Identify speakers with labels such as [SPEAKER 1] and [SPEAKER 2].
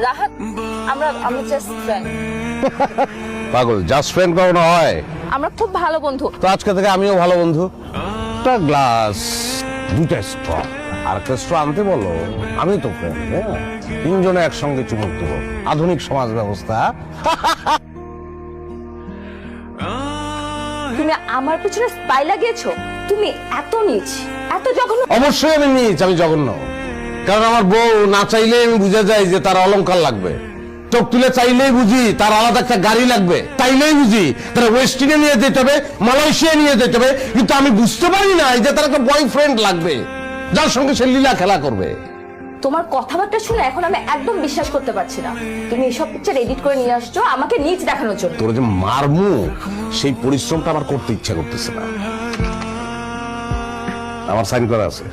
[SPEAKER 1] রাহাত, আমরা just friend.
[SPEAKER 2] পাগল, just friend কখনো হয়?
[SPEAKER 1] আমরা খুব ভালো বন্ধু।
[SPEAKER 2] তো আজকে থেকে আমিও ভালো বন্ধু। একটা গ্লাস, দুইটা স্ট্র, আর একটা স্ট্র আনতে বলো। আমি তো ফ্রেন্ড, হ্যাঁ? তিনজনে একসঙ্গে চুমুক দেবো। আধুনিক সমাজ ব্যবস্থা।
[SPEAKER 1] তুমি আমার পিছনে স্পাই লাগিয়েছো? তুমি এত নীচ, এত জঘন্য।
[SPEAKER 2] অবশ্যই আমি নিচ, আমি জঘন্য। কারণ আমার বউ না চাইলে আমি বুঝে যাই যে তার অলংকার লাগবে। চোখ তুলে চাইলেই বুঝি তার আলাদা একটা গাড়ি লাগবে। চাইলেই বুঝি তার ওয়েস্টিনে নিয়ে যেতে হবে, মালয়েশিয়া নিয়ে যেতে হবে। কিন্তু আমি বুঝতে পারি না যে তার একটা বয়ফ্রেন্ড লাগবে, যার সঙ্গে সে লীলা খেলা করবে।
[SPEAKER 1] তোমার কথাবার্তা শুনে এখন আমি একদম বিশ্বাস করতে পারছি না। তুমি এসব পিকচার এডিট করে নিয়ে আসছো আমাকে নিচ দেখানোর জন্য।
[SPEAKER 2] তোর যে মারমু, সেই পরিশ্রমটা আমার করতে ইচ্ছা করতেছে না। আমার সাইন করা আছে।